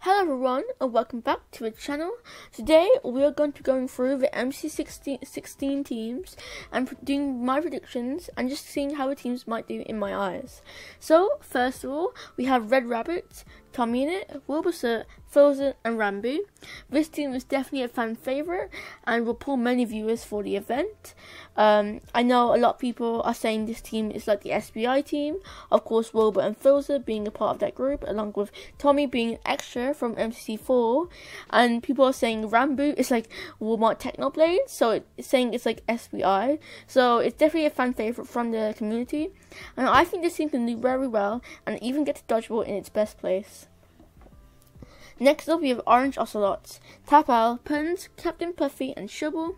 Hello everyone and welcome back to the channel. Today we are going to be going through the MCC 16 teams and doing my predictions and just seeing how the teams might do in my eyes. So first of all we have Red Rabbit, Tommy in it, Wilbur, Frozen and Rambo. This team is definitely a fan favourite and will pull many viewers for the event. I know a lot of people are saying this team is like the SBI team. Of course Wilbur and Frozen being a part of that group, along with Tommy being an extra from MCC 4. And people are saying Rambo is like Walmart Technoblade, so it's saying it's like SBI. So it's definitely a fan favourite from the community. And I think this team can do very well and even get to dodgeball in its best place. Next up we have Orange Ocelots, Tapal, Puns, Captain Puffy and Shubble.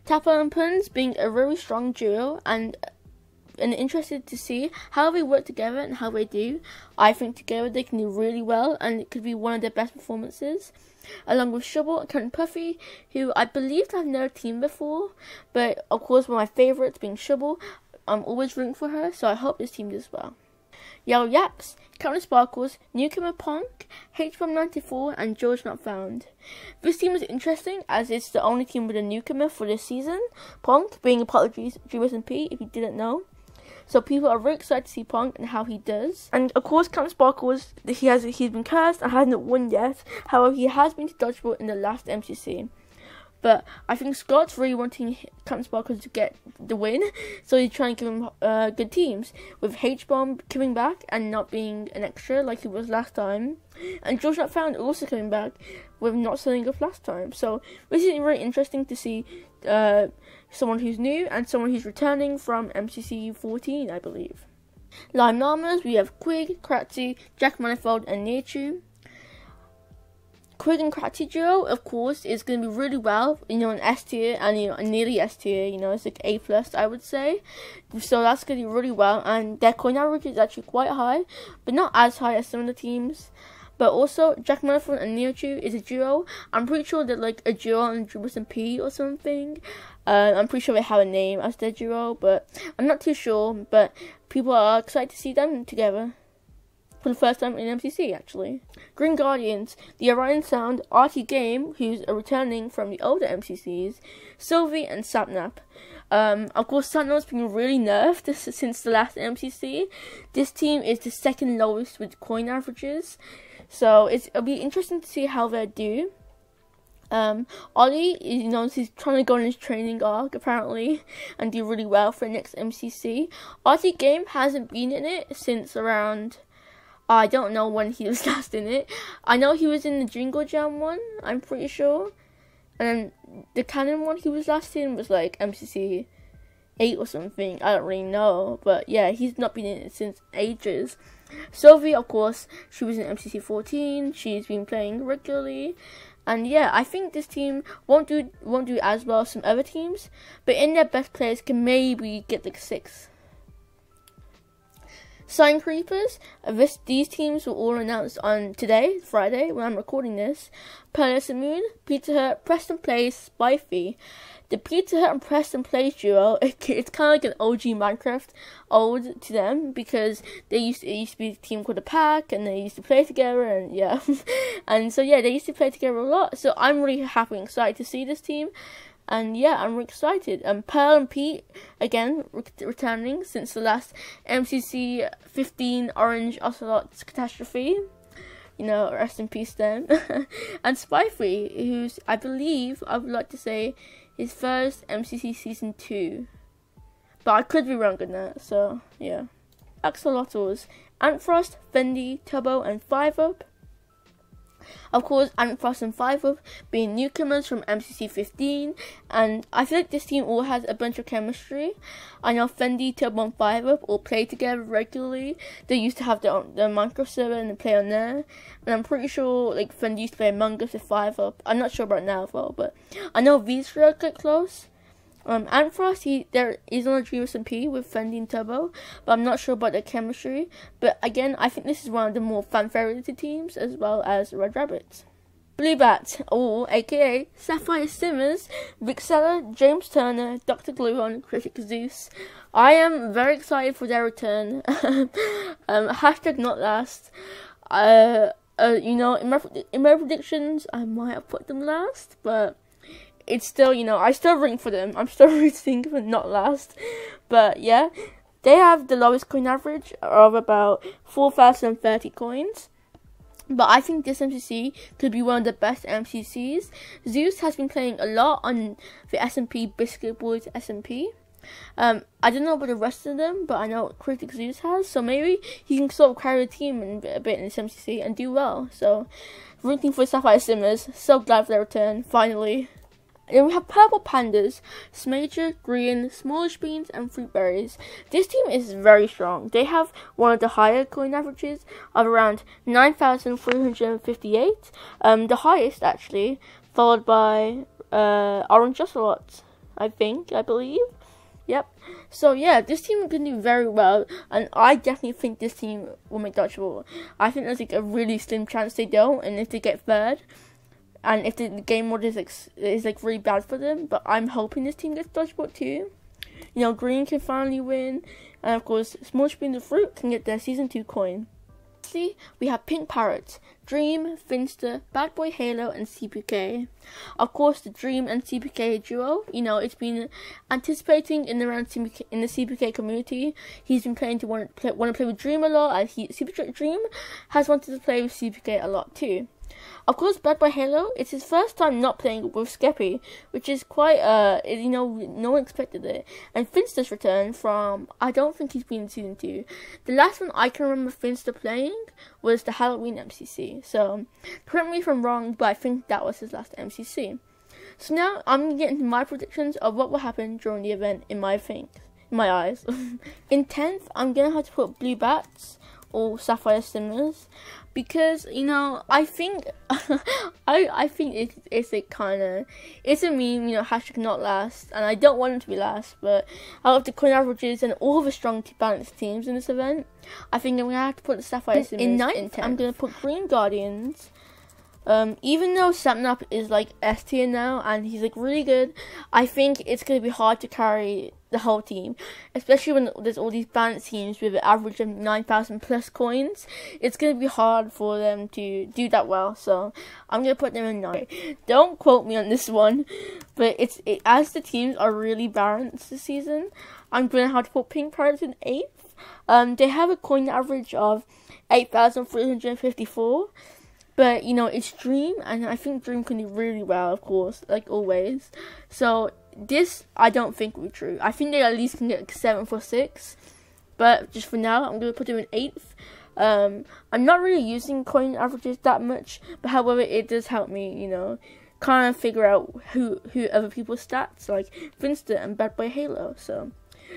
Tapal and Puns being a very strong duo and interested to see how they work together and how they do. I think together they can do really well and it could be one of their best performances. Along with Shubble and Captain Puffy, who I believe have never teamed before, but of course one of my favourites being Shubble. I'm always rooting for her, so I hope this team does well. Yellow Yaps, Captain Sparkles, Newcomer Punk, H-Bomb 94 and George Not Found. This team is interesting as it's the only team with a newcomer for this season, Punk being a part of GSMP if you didn't know. So people are very excited to see Punk and how he does. And of course Captain Sparkles, he's been cursed and hasn't won yet, however he has been to dodgeball in the last MCC. But I think Scott's really wanting Captain Sparkles to get the win, so he's trying to give him good teams, with H-Bomb coming back and not being an extra like he was last time, and George Not Found also coming back with not selling up last time. So this is very interesting to see someone who's new and someone who's returning from MCC 14, I believe. Lime Llamas, we have Quig, Kratzy, Jack Manifold and Nearchew. Quig and Kratzy duo, of course, is going to be really well, in S tier and nearly S tier, it's like A+, I would say. So that's going to be really well, and their coin average is actually quite high, but not as high as some of the teams. But also, Jack Manifold and Nearchew is a duo. I'm pretty sure they're like a duo on GSMP or something. I'm pretty sure they have a name as their duo, but I'm not too sure. But people are excited to see them together for the first time in MCC, actually. Green Guardians, the Orion Sound, Artie Game, who's returning from the older MCCs, Sylvie and Sapnap. Of course, Sapnap's been really nerfed since the last MCC. This team is the second lowest with coin averages, so it'll be interesting to see how they do. Ollie, he's trying to go on his training arc apparently and do really well for the next MCC. Artie Game hasn't been in it since around, I don't know when he was last in it. I know he was in the Jingle Jam one, I'm pretty sure. And then the Cannon one he was last in was like MCC 8 or something. I don't really know. But yeah, he's not been in it since ages. Sylvie, of course, she was in MCC 14. She's been playing regularly. And yeah, I think this team won't do as well as some other teams. But in their best players can maybe get like 6. Sign Creepers, these teams were all announced on today, Friday, when I'm recording this. Palace and Moon, Pizza Hut, Preston Place, Spifey. The Pizza Hut and Preston Place duo, it's kind of like an OG Minecraft ode to them, because it used to be a team called a Pack, and they used to play together, and yeah. And so yeah, they used to play together a lot, so I'm really happy and excited to see this team. And yeah, I'm really excited. Pearl and Pete, again, returning since the last MCC 15 Orange Ocelots catastrophe. Rest in peace them. And Spifey, who's, I believe, I would like to say, his first MCC Season 2. But I could be wrong on that, so yeah. Axolotls, Antfrost, Fendi, Tubbo and 5UP. Of course, Antfrost and 5UP being newcomers from MCC 15, and I feel like this team all has a bunch of chemistry. I know Fendi, Tubbo and 5UP all play together regularly. They used to have their Minecraft server and they play on there. And I'm pretty sure like Fendi used to play Among Us with 5UP. I'm not sure about now though, but I know these three are quite close. Antfrost, he's on a GSMP with Fendi and Tubbo, but I'm not sure about their chemistry. But again, I think this is one of the more fan-favorited teams, as well as Red Rabbit. Blue Bat, aka Sapphire Simmers, Vixella, James Turner, Dr. Gluon, Critic Zeus. I am very excited for their return. Hashtag not last. you know, in my predictions, I might have put them last, but it's still, you know, I still ring for them. I'm still rooting for not last, but yeah, they have the lowest coin average of about 4,030 coins. But I think this MCC could be one of the best MCCs. Zeus has been playing a lot on the S&P Biscuit Boys S&P. I don't know about the rest of them, but I know Critic Zeus has. So maybe he can sort of carry the team a bit in this MCC and do well. So rooting for Sapphire Simmers. So glad for their return, finally. And then we have Purple Pandas, Smager, Green, Smallish Beans, and Fruit Berries. This team is very strong. They have one of the higher coin averages of around 9,358. The highest, actually, followed by Orange Ocelot, I believe. Yep. So, yeah, this team can do very well, and I definitely think this team will make dodgeball. I think there's like a really slim chance they don't, and if they get third, and if the game mode is really bad for them, but I'm hoping this team gets dodgeball too. You know, Green can finally win, and of course, Small Spoon the Fruit can get their Season 2 coin. Lastly, we have Pink Parrot, Dream, Finster, Bad Boy Halo, and CPK. Of course, the Dream and CPK duo, you know, it's been anticipating in the CPK community. He's been planning to want to play with Dream a lot, and CPK Dream has wanted to play with CPK a lot too. Of course, Bad Boy Halo, it's his first time not playing with Skeppy, which is quite, you know, no one expected it. And Finster's return from, I don't think he's been in Season 2. The last one I can remember Finster playing was the Halloween MCC. So, correct me if I'm wrong, but I think that was his last MCC. So now, I'm going to get into my predictions of what will happen during the event in my eyes. In 10th, I'm going to have to put Blue Bats or Sapphire Simmers, because, you know, I think I think it's a kind of, it's a meme, you know, hashtag not last, and I don't want it to be last, but out of the coin averages and all the strong balanced teams in this event, I think I'm going to have to put the Sapphire Simmers in 9th. I'm going to put Green Guardians. Even though Sapnap is like S tier now and he's like really good, I think it's going to be hard to carry the whole team, especially when there's all these balanced teams with an average of 9,000 plus coins. It's going to be hard for them to do that well, so I'm going to put them in 9. Don't quote me on this one, but as the teams are really balanced this season, I'm going to have to put Pink Pirates in 8th. They have a coin average of 8,354. But, you know, it's Dream, and I think Dream can do really well, of course, like always. So, this, I don't think will be true. I think they at least can get like 7th or 6th. But, just for now, I'm going to put them in 8th. I'm not really using coin averages that much, but however, it does help me, you know, kind of figure out who other people's stats, like Finster and Bad Boy Halo, so...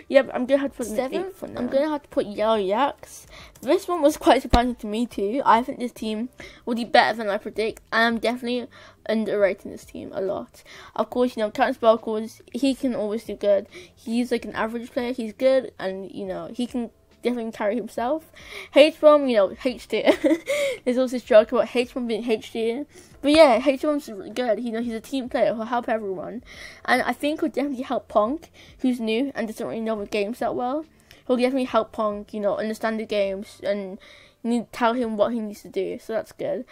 Yep, I'm going to have to put 7th for now. I'm going to have to put Yellow Yaks. This one was quite surprising to me too. I think this team will do better than I predict, and I'm definitely underrating this team a lot. Of course, you know, Captain Sparkles, he can always do good. He's like an average player. He's good, and, you know, he can definitely carry himself. H-Bomb, you know, H tier. There's also this joke about H-Bomb being H tier. But yeah, H-Bomb's really good. You know, he's a team player who'll help everyone. And I think he'll definitely help Punk, who's new and doesn't really know the games that well. He'll definitely help Punk, you know, understand the games and tell him what he needs to do. So that's good.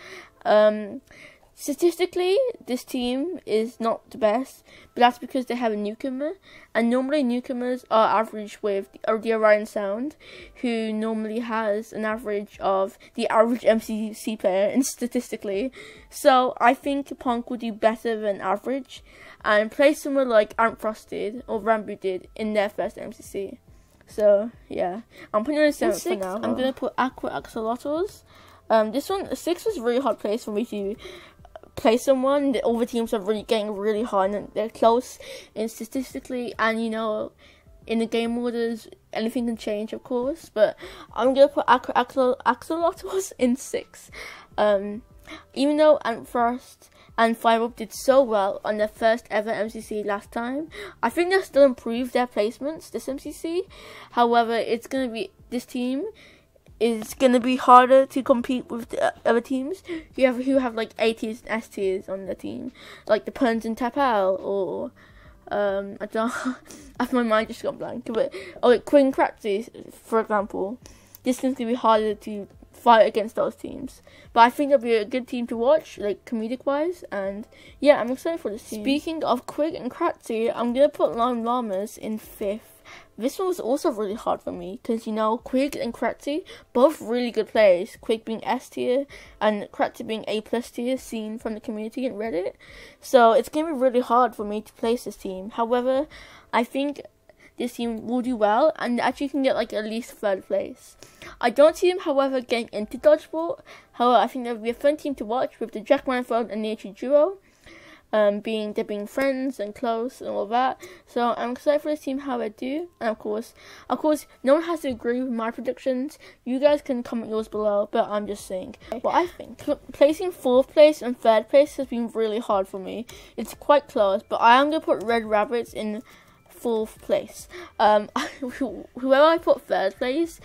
Statistically, this team is not the best, but that's because they have a newcomer, and normally newcomers are average with the Orion Sound, who normally has an average of the average MCC player, and statistically. So I think Punk will do better than average, and play somewhere like Ant Frost did, or Rambo did, in their first MCC. So, yeah. I'm putting it in 7th for now. I'm going to put Aqua Axolotls. This one, 6 was a really hard place for me to play someone. All the teams are really getting really hard, and they're close and statistically, and, you know, in the game orders, anything can change, of course, but I'm going to put Axolotls in 6. Even though Ant Frost and Fire Up did so well on their first ever MCC last time, I think they'll still improve their placements this MCC. However, it's going to be, this team is going to be harder to compete with the other teams who have like A tiers and S tiers on their team, like the Puns and Tapal, or I don't my mind just got blank, but like Queen Craxis, for example. This is going to be harder to fight against those teams. But I think it'll be a good team to watch, like comedic wise, and yeah, I'm excited for this team. Speaking of Quig and Kratzy, I'm gonna put Lime Llamas in 5th. This one was also really hard for me because, you know, Quig and Kratzy, both really good players. Quig being S tier and Kratzy being A+ tier, seen from the community and Reddit. So it's going to be really hard for me to place this team. However, I think this team will do well and actually can get like at least 3rd place. I don't see them, however, getting into Dodgeball. However, I think that would be a fun team to watch with the Jack Manford and Nature duo. Being friends and close and all that. So I'm excited for this team, how they do. And of course, no one has to agree with my predictions. You guys can comment yours below, but I'm just saying what I think. Placing 4th place and 3rd place has been really hard for me. It's quite close, but I am going to put Red Rabbits in 4th place. Whoever I put 3rd place,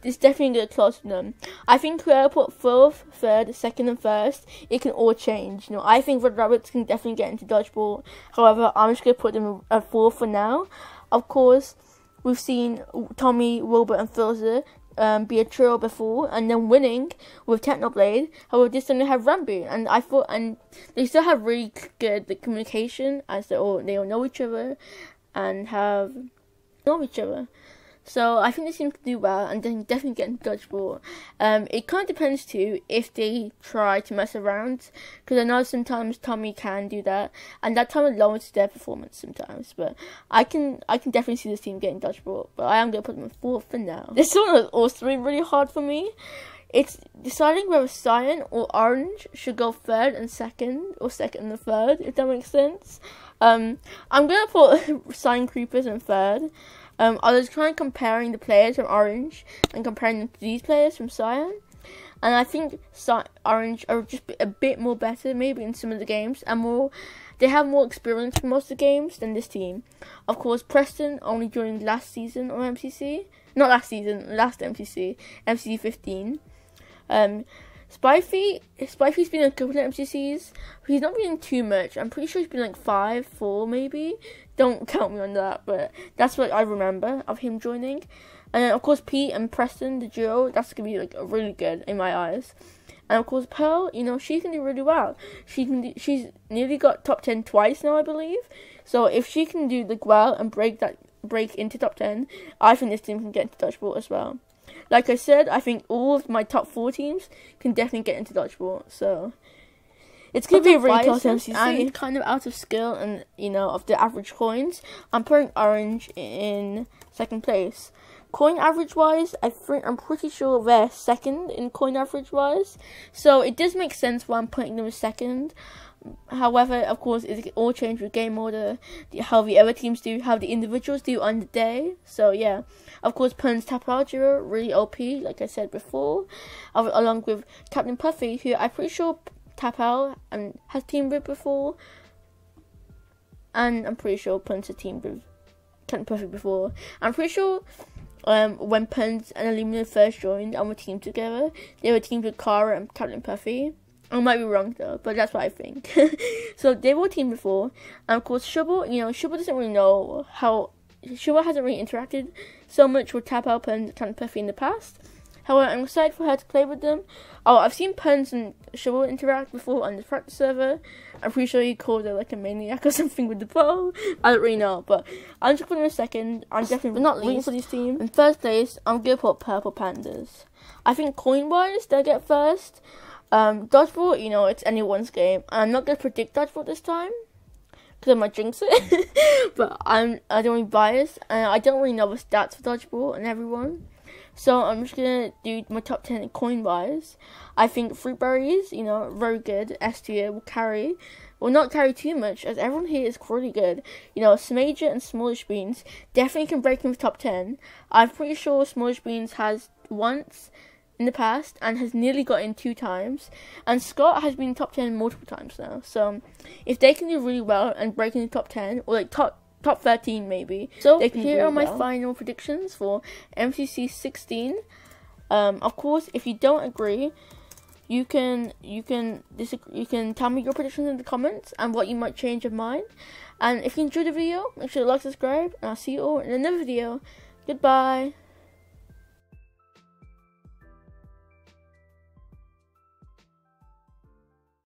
it's definitely going to close to them. I think whoever put 4th, 3rd, 2nd, and 1st, it can all change. You know, I think Red Rabbits can definitely get into Dodgeball. However, I'm just going to put them at 4th for now. Of course, we've seen Tommy, Wilbur, and Filzer be a trio before, and then winning with Technoblade. However, this time they have Rambo, and they still have really good communication, as they all know each other and know each other. So I think this team can do well and then definitely get into Dodgeball. It kind of depends too if they try to mess around, because I know sometimes Tommy can do that, and that time lowers their performance sometimes. But I can definitely see this team getting Dodgeball. But I am gonna put them in 4th for now. This one was also really hard for me. It's deciding whether Cyan or Orange should go 3rd and 2nd, or 2nd and 3rd, if that makes sense. I'm gonna put Cyan Creepers in 3rd. I was trying comparing the players from Orange and comparing them to these players from Cyan. And I think Orange are just a bit more better maybe in some of the games. And they have more experience in most of the games than this team. Of course, Preston only joined last season on MCC. Not last season, last MCC. MCC 15. Spifey's been in a couple of MCCs. He's not been in too much. I'm pretty sure he's been like 5, 4 maybe. Don't count me on that, but that's what I remember of him joining. And then of course Pete and Preston, the duo, that's gonna be like really good in my eyes. And of course Pearl, you know, she can do really well. She's nearly got top 10 twice now, I believe. So if she can do like well and break into top 10, I think this team can get into Dodgeball as well. Like I said, I think all of my top 4 teams can definitely get into Dodgeball. So it's going to be a really close MCC. And kind of out of skill and, you know, of the average coins, I'm putting Orange in 2nd place. Coin average wise, I'm pretty sure they're 2nd in coin average wise. So it does make sense why I'm putting them as 2nd. However, of course, it all changes with game order, how the other teams do, how the individuals do on the day. So yeah, of course, Pun's Tapao duo, really OP, like I said before, along with Captain Puffy, who I'm pretty sure Tapao has teamed with before, and I'm pretty sure Pun's has teamed with Captain Puffy before. I'm pretty sure when Pun's and Illumina first joined and were teamed together, they were teamed with Kara and Captain Puffy. I might be wrong though, but that's what I think. So they were teamed before, and of course Shubble, you know, Shubble doesn't really know how. Shubble hasn't really interacted so much with Tapao and Captain Puffy in the past. However, I'm excited for her to play with them. Oh, I've seen Puns and Shubble interact before on the practice server. I'm pretty sure he called her like a maniac or something with the bow. I don't really know, but I'm just putting them 2nd. I'm definitely not least for this team. In 1st place, I'm gonna put Purple Pandas. I think coin-wise, they'll get 1st. Dodgeball, you know, it's anyone's game. I'm not gonna predict Dodgeball this time because I might jinx it. But I don't really biased, and I don't really know the stats for Dodgeball and everyone. So I'm just gonna do my top 10 coin wise. I think Fruit Berries, you know, very good. S tier will not carry too much, as everyone here is really good. You know, Smager and Smallish Beans definitely can break into top 10. I'm pretty sure Smallish Beans has once in the past and has nearly got in 2 times, and Scott has been top 10 multiple times now. So if they can do really well and break into top 10 or like top 13 maybe, so here are my final predictions for MCC 16. Of course, if you don't agree, you can tell me your predictions in the comments and what you might change of mine. And if you enjoyed the video, make sure to like, subscribe, and I'll see you all in another video. Goodbye.